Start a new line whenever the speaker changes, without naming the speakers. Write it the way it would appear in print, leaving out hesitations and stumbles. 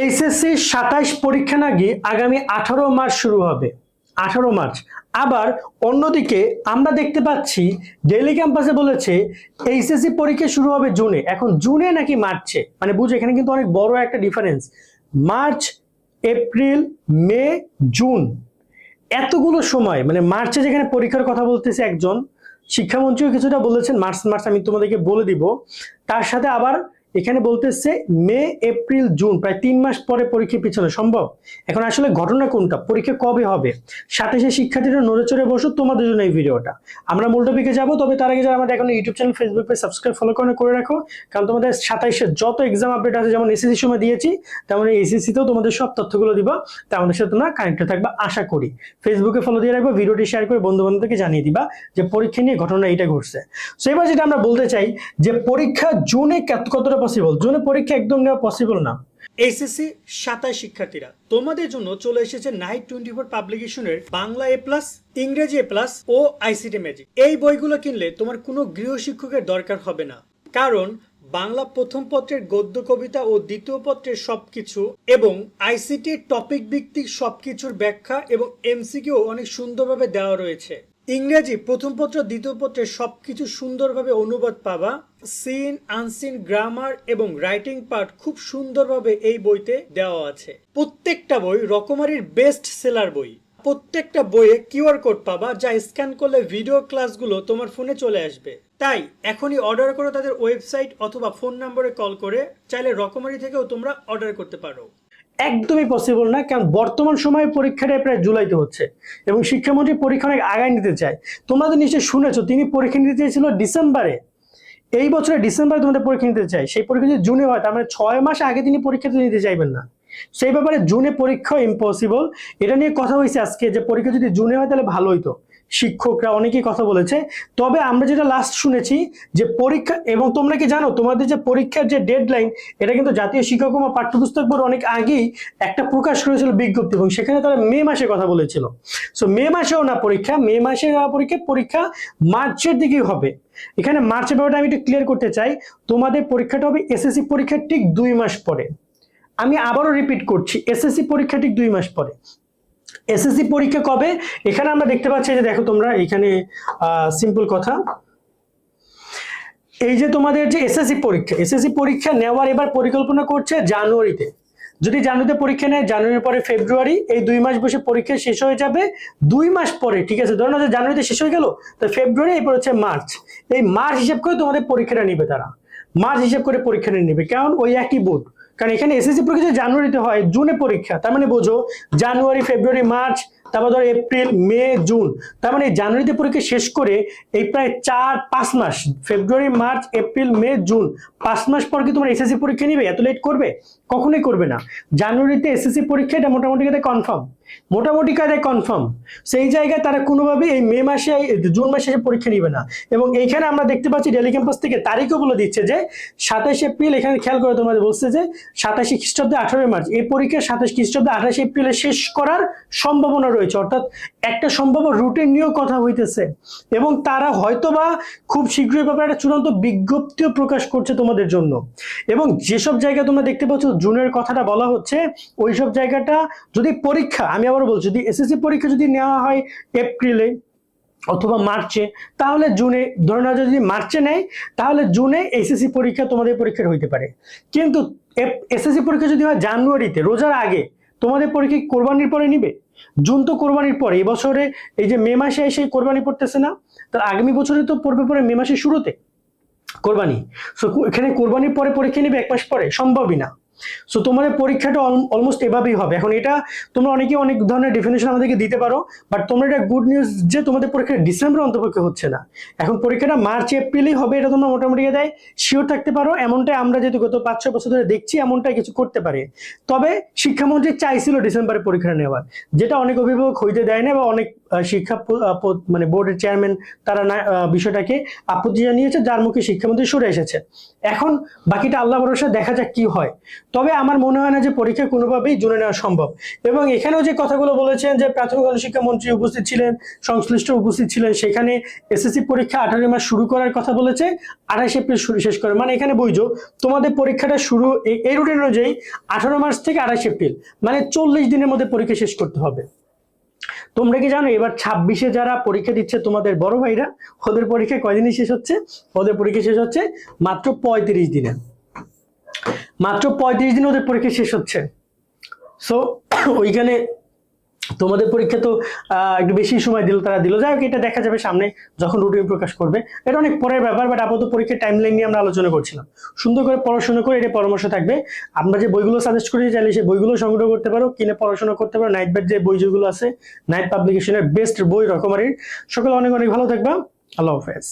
HSC 27 পরীক্ষা নাকি আগামী 18 মার্চ শুরু হবে। 18 মার্চ। আবার অন্যদিকে আমরা দেখতে পাচ্ছি ডেইলি ক্যাম্পাসে বলেছে এইচএসসি পরীক্ষা শুরু হবে জুনে। এখন জুনে নাকি মার্চে, মানে বুঝো এখানে কিন্তু অনেক বড় একটা ডিফারেন্স। মার্চ, এপ্রিল, মে, জুন, এতগুলো সময়, মানে মার্চে যেখানে পরীক্ষার কথা বলতেছে একজন শিক্ষামন্ত্রীও কিছুটা বলেছেন মার্চ মার্চ, আমি তোমাদেরকে বলে দিব। তার সাথে আবার এখানে বলতেছে মে, এপ্রিল, জুন, প্রায় 3 মাস পরে পরীক্ষা পিছনে সম্ভব। এখন আসলে ঘটনা কোনটা, পরীক্ষা কবে হবে? 27 শিক্ষার্থীরা নড়ে চড়ে বসো, তোমাদের জন্য এই ভিডিওটা। আমরা মূল টপিকে যাবো, তবে তার আগে যারা আমাদের এখন YouTube channel, Facebook page subscribe follow করে রাখো, কারণ তোমাদের 27-এর যত এক্সাম আপডেট আছে, যেমন এসএসসি সময় দিয়েছি তেমন এসএসসি তেও তোমাদের সব তথ্যগুলো দিব। তা আমাদের সাথে তোমরা কানেক্টেড থাকবা আশা করি। ফেসবুকে ফলো দিয়ে রাখবো, ভিডিওটি শেয়ার করে বন্ধু বান্ধবদেরকে জানিয়ে দিবা যে পরীক্ষা নিয়ে ঘটনা এটা ঘটছে। সো এবার যেটা আমরা বলতে চাই যে পরীক্ষা জুনে কতটা পসিবল। জুনে পরীক্ষা একদম নেওয়া পসিবল না। এইচএসসি 27 শিক্ষার্থীরা, তোমাদের জন্য চলে এসেছে নাইট 24 পাবলিকেশনের বাংলা এ প্লাস, ইংরেজি এ প্লাস ও আইসিটি ম্যাজিক। এই বইগুলো কিনলে তোমার কোনো গৃহ শিক্ষকের দরকার হবে না, কারণ বাংলা প্রথম পত্রের গদ্য কবিতা ও দ্বিতীয় পত্রের সবকিছু এবং আইসিটি টপিক ভিত্তিক সবকিছুর ব্যাখ্যা এবং এমসিকিউ অনেক সুন্দরভাবে দেওয়া রয়েছে। ইংরেজি প্রথম পত্র দ্বিতীয় পত্রের সবকিছু সুন্দরভাবে অনুবাদ পাবা। সিন, আনসিন, গ্রামার এবং রাইটিং পার্ট খুব সুন্দরভাবে এই বইতে দেওয়া আছে। প্রত্যেকটা বই রকমারির বেস্ট সেলার বই। প্রত্যেকটা বইয়ে কিউআর কোড পাবা, যা স্ক্যান করলে ভিডিও ক্লাসগুলো তোমার ফোনে চলে আসবে। তাই এখনই অর্ডার করো তাদের ওয়েবসাইট অথবা ফোন নম্বরে কল করে। চাইলে রকমারি থেকেও তোমরা অর্ডার করতে পারো। একদমই পসিবল না, কারণ বর্তমান সময়ে পরীক্ষাটা প্রায় জুলাইতে হচ্ছে এবং শিক্ষামন্ত্রী পরীক্ষা অনেক আগায় নিতে চায়। তোমরা তো নিশ্চয়ই শুনেছো তিনি পরীক্ষা নিতে চেয়েছিল ডিসেম্বরে। এই বছরের ডিসেম্বরে তোমাদের পরীক্ষা নিতে চায়, সেই পরীক্ষা যদি জুনে হয় তার মানে 6 মাস আগে তিনি পরীক্ষা নিতে চাইবেন না। সেই ব্যাপারে জুনে পরীক্ষা ইম্পসিবল। এটা নিয়ে কথা হয়েছে আজকে যে পরীক্ষা যদি জুনে হয় তাহলে ভালো হইতো। শিক্ষকরা অনেকেই কথা বলেছে। তবে আমরা যেটা লাস্ট শুনেছি যে পরীক্ষা, এবং তোমরা কি জানো তোমাদের যে পরীক্ষার যে ডেডলাইন, এটা কিন্তু জাতীয় শিক্ষাক্রম পাঠ্যপুস্তক বোর্ড অনেক আগেই একটা প্রকাশ করেছিল বিজ্ঞপ্তি, এবং সেখানে তারা মে মাসে কথা বলেছিল। সো মে মাসেও না পরীক্ষা, মে মাসে না পরীক্ষা মার্চের দিকেই হবে। এখানে মার্চের ব্যাপারটা আমি একটু ক্লিয়ার করতে চাই। তোমাদের পরীক্ষাটা হবে এসএসসি পরীক্ষার ঠিক 2 মাস পরে। আমি আবারও রিপিট করছি, এসএসসি পরীক্ষা ঠিক 2 মাস পরে। এসএসসি পরীক্ষা কবে? এখানে আমরা দেখতে পাচ্ছি যে দেখো তোমরা এখানে সিম্পল কথা, এই যে তোমাদের যে এসএসসি পরীক্ষা নেওয়ার এবার পরিকল্পনা করছে জানুয়ারিতে। যদি জানুয়ারিতে পরীক্ষা নেয়, জানুয়ারির পরে ফেব্রুয়ারি, এই 2 মাস বসে পরীক্ষা শেষ হয়ে যাবে। 2 মাস পরে, ঠিক আছে, ধরো না যে জানুয়ারিতে শেষ হয়ে গেল, তো ফেব্রুয়ারি, এরপর হচ্ছে মার্চ। এই মার্চ হিসেব করে তোমাদের পরীক্ষাটা নিবে, তারা মার্চ হিসেব করে পরীক্ষাটা নিবে, কারণ ওই একই বোর্ড। কারণ এখানে এসএসসি পরীক্ষা জানুয়ারিতে হয়, জুনে পরীক্ষা, তার মানে বোঝো জানুয়ারি, ফেব্রুয়ারি, মার্চ, তারপর ধরো এপ্রিল, মে, জুন, তার মানে জানুয়ারিতে পরীক্ষা শেষ করে এই প্রায় 4-5 মাস, ফেব্রুয়ারি, মার্চ, এপ্রিল, মে, জুন, 5 মাস পর কি তোমার এসএসসি পরীক্ষা নিবে? এত লেট করবে? কখনোই করবে না। জানুয়ারিতে এসএসসি পরীক্ষা, এটা মোটামুটি কায়দায় কনফার্ম। সেই জায়গায় তারা কোনোভাবে এই মে মাসে, জুন মাসে পরীক্ষা নিবে না। এবং এইখানে আমরা দেখতে পাচ্ছি ডেইলি ক্যাম্পাস থেকে তারিখও বলে দিচ্ছে যে 27 এপ্রিল। এখানে খেয়াল করে তোমাদের বলছে যে 27 খ্রিস্টাব্দে 18 মার্চ এই পরীক্ষা 27 খ্রিস্টাব্দে 28 এপ্রিলে শেষ করার সম্ভাবনা রয়েছে। অর্থাৎ একটা সম্ভাব্য রুটিন নিয়েও কথা হইতেছে, এবং তারা হয়তোবা খুব শীঘ্রই ব্যাপারে একটা চূড়ান্ত বিজ্ঞপ্তিও প্রকাশ করছে তোমাদের জন্য। এবং যেসব জায়গায় তোমরা দেখতে পাচ্ছ জুনের কথাটা বলা হচ্ছে, ওইসব জায়গাটা যদি পরীক্ষা, আমি আবার বলছি, যদি এসএসসি পরীক্ষা যদি নেওয়া হয় এপ্রিলে অথবা মার্চে, তাহলে জুনে, ধরে নেওয়া যদি মার্চে নেয় তাহলে জুনে এসএসসি পরীক্ষা তোমাদের পরীক্ষার হইতে পারে। কিন্তু এসএসসি পরীক্ষা যদি হয় জানুয়ারিতে, রোজার আগে, তোমাদের পরীক্ষা কোরবানির পরে নিবে? জুন তো কোরবানির পরে, এবছরে এই যে মে মাসে এসে কোরবানি পড়তেছে না, তার আগামী বছরে তো পড়বে পরে মে মাসের শুরুতে কোরবানি। সো এখানে কোরবানির পরে পরীক্ষা নিবে 1 মাস পরে? সম্ভবই না। সো তোমাদের পরীক্ষাটা অলমোস্ট এভাবেই হবে। এখন এটা তোমরা অনেকে অনেক ধরনের ডেফিনেশন আমাদেরকে দিতে পারো, বাট তোমরা এটা গুড নিউজ যে তোমাদের পরীক্ষা ডিসেম্বর অন্তপক্ষে হচ্ছে না। এখন পরীক্ষাটা মার্চ এপ্রিলেই হবে, এটা তোমরা মোটামুটি দেয় শিওর থাকতে পারো। এমনটাই আমরা যেহেতু গত 5-6 বছর ধরে দেখছি, এমনটাই কিছু করতে পারে। তবে শিক্ষামন্ত্রী চাইছিল ডিসেম্বরে পরীক্ষা নেওয়ার, যেটা অনেক অভিভাবক হইতে দেয় না, বা অনেক শিক্ষা মানে বোর্ডের চেয়ারম্যান তারা বিষয়টাকে আপত্তি জানিয়েছে, যার মুখে শিক্ষামন্ত্রী সরে এসেছে। এখন বাকিটা আল্লাহ ভরসা, দেখা যাক কি হয়। তবে আমার মনে হয় না যে পরীক্ষা কোনোভাবেই জুনে নেওয়া সম্ভব। এবং এখানেও যে কথাগুলো বলেছেন যে প্রাথমিক গণশিক্ষা মন্ত্রী উপস্থিত ছিলেন, সংশ্লিষ্ট উপস্থিত ছিলেন, সেখানে এসএসসি পরীক্ষা 18 মাস শুরু করার কথা বলেছে, 28 এপ্রিল শেষ করে। মানে এখানে বুঝো তোমাদের পরীক্ষাটা শুরু এই রুটিন অনুযায়ী 18 মার্চ থেকে 28 এপ্রিল, মানে 40 দিনের মধ্যে পরীক্ষা শেষ করতে হবে। তোমরা কি জানো এবার 26-এ যারা পরীক্ষা দিচ্ছে তোমাদের বড় ভাইরা, ওদের পরীক্ষা কয়দিনে শেষ হচ্ছে? ওদের পরীক্ষা শেষ হচ্ছে মাত্র 35 দিনে। মাত্র 35 দিনে ওদের পরীক্ষা শেষ হচ্ছে। সো ওইখানে তোমাদের পরীক্ষা তো একটু বেশি সময় তারা দিল। যাই হোক, এটা দেখা যাবে সামনে যখন রুটিন প্রকাশ করবে, এটা অনেক পরের ব্যাপার। বাট আপাতত পরীক্ষার টাইম লাইন নিয়ে আমরা আলোচনা করছিলাম। সুন্দর করে পড়াশোনা করে এটা পরামর্শ থাকবে। আমরা যে বইগুলো সাজেস্ট করি চাইলে সেই বইগুলো সংগ্রহ করতে পারো, কিনে পড়াশোনা করতে পারো। নাইট ব্যাট যে বই যেগুলো আছে, নাইট পাবলিকেশনের বেস্ট বই রকমারির। সকলে অনেক অনেক ভালো থাকবা। আল্লাহ হাফেজ।